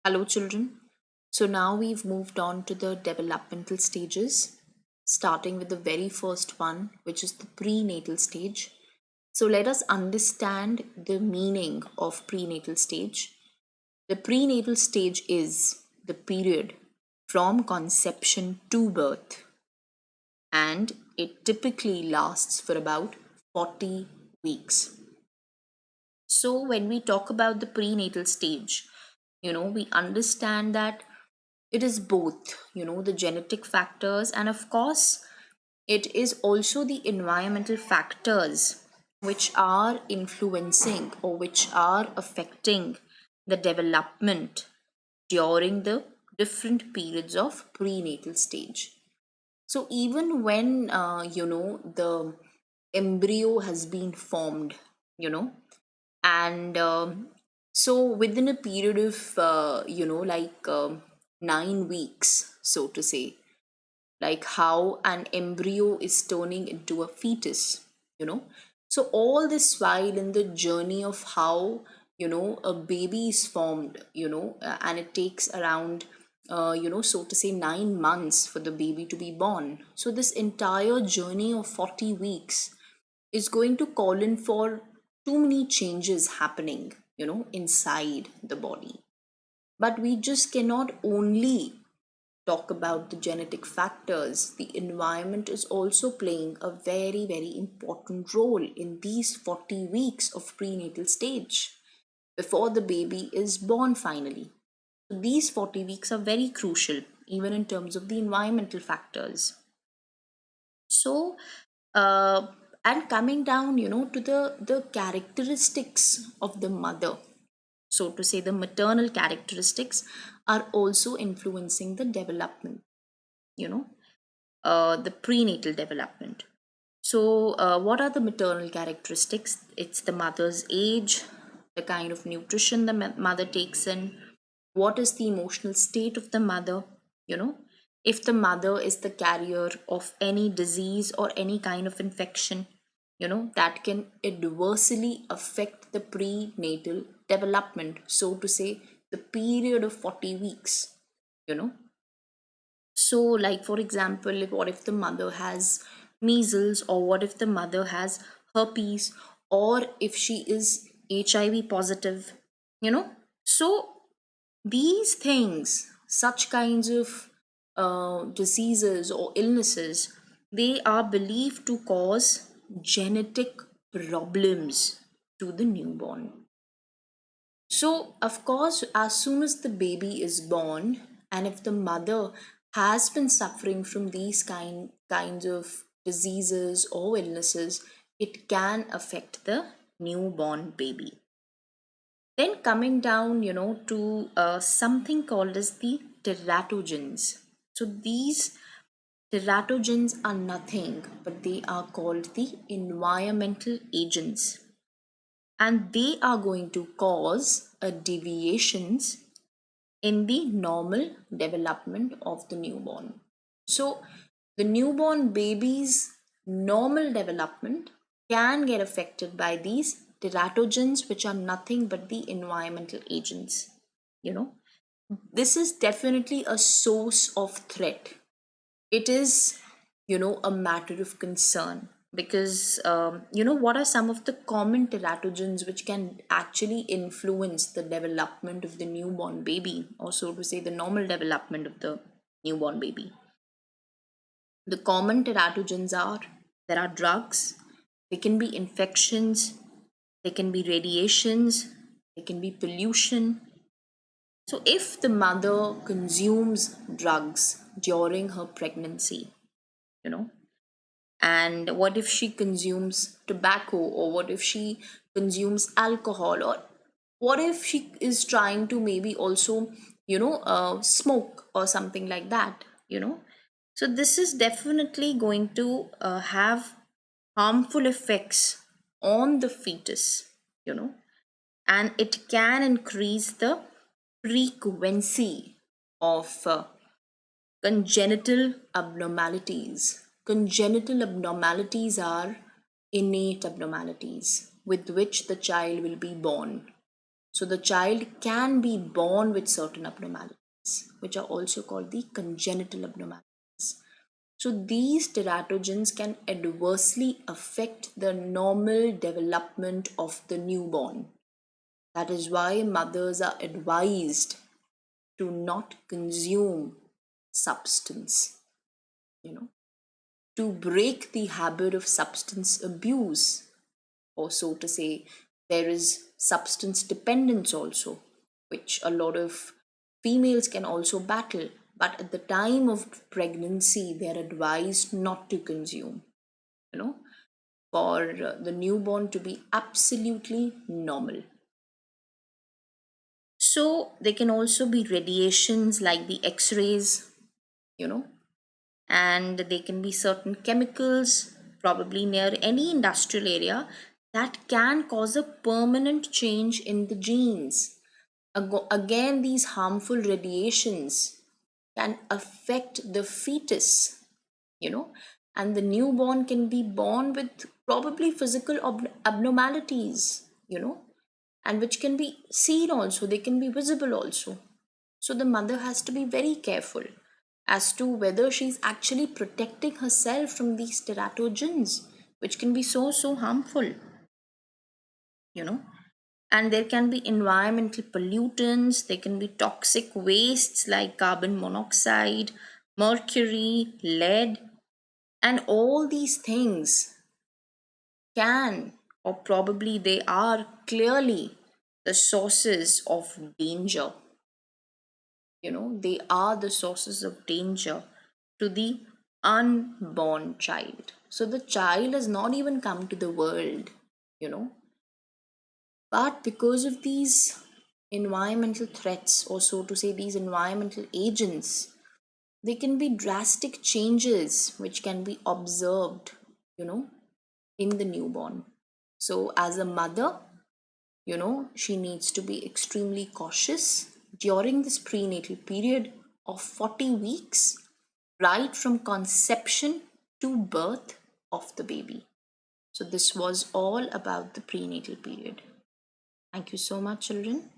Hello, children. So now we've moved on to the developmental stages, starting with the very first one, which is the prenatal stage. So let us understand the meaning of prenatal stage. The prenatal stage is the period from conception to birth, and it typically lasts for about 40 weeks. So when we talk about the prenatal stage, we understand that it is both, the genetic factors, and of course it is also the environmental factors which are influencing or which are affecting the development during the different periods of prenatal stage. So even when the embryo has been formed, you know and so within a period of 9 weeks, so to say, like how an embryo is turning into a fetus, you know so all this while in the journey of how a baby is formed, and it takes around so to say 9 months for the baby to be born. So this entire journey of 40 weeks is going to call in for too many changes happening, inside the body. But we just cannot only talk about the genetic factors. The environment is also playing a very, very important role in these 40 weeks of prenatal stage before the baby is born finally. So these 40 weeks are very crucial, even in terms of the environmental factors. So, and coming down, to the characteristics of the mother, so to say, the maternal characteristics are also influencing the development, you know, the prenatal development. So, what are the maternal characteristics? It's the mother's age, the kind of nutrition the mother takes in, what is the emotional state of the mother, you know, if the mother is the carrier of any disease or any kind of infection, that can adversely affect the prenatal development, so to say, the period of 40 weeks, you know so, like for example, what if the mother has measles, or what if the mother has herpes, or if she is HIV positive, you know? So, these things, such kinds of diseases or illnesses, they are believed to cause genetic problems to the newborn. So, of course, as soon as the baby is born, and if the mother has been suffering from these kinds of diseases or illnesses, it can affect the newborn baby. Then coming down, to something called as the teratogens. So these teratogens are nothing but they are called the environmental agents, and they are going to cause a deviations in the normal development of the newborn. So the newborn baby's normal development can get affected by these teratogens, which are nothing but the environmental agents. You know, this is definitely a source of threat. It is, a matter of concern, because what are some of the common teratogens which can actually influence the development of the newborn baby, or so to say the normal development of the newborn baby? The common teratogens are, there are drugs, there can be infections, there can be radiations, there can be pollution. So if the mother consumes drugs during her pregnancy, you know and what if she consumes tobacco, or what if she consumes alcohol, or what if she is trying to maybe also smoke or something like that, so this is definitely going to have harmful effects on the fetus, you know and it can increase the frequency of congenital abnormalities. Congenital abnormalities are innate abnormalities with which the child will be born. So the child can be born with certain abnormalities, which are also called the congenital abnormalities. So these teratogens can adversely affect the normal development of the newborn. That is why mothers are advised to not consume substance, you know, to break the habit of substance abuse, or so to say, there is substance dependence also, which a lot of females can also battle. But at the time of pregnancy, they are advised not to consume, you know, for the newborn to be absolutely normal. So, there can also be radiations like the X rays, you know, and there can be certain chemicals probably near any industrial area that can cause a permanent change in the genes. Again, these harmful radiations can affect the fetus, you know, and the newborn can be born with probably physical abnormalities, and which can be seen also, they can be visible also. So the mother has to be very careful as to whether she's actually protecting herself from these teratogens, which can be so harmful, you know. And there can be environmental pollutants, there can be toxic wastes like carbon monoxide, mercury, lead, and all these things can, or probably they are clearly the sources of danger. They are the sources of danger to the unborn child. So the child has not even come to the world, you know, but because of these environmental threats, or so to say, these environmental agents, there can be drastic changes which can be observed, you know, in the newborn. So, as a mother, she needs to be extremely cautious during this prenatal period of 40 weeks, right from conception to birth of the baby. So, this was all about the prenatal period. Thank you so much, children.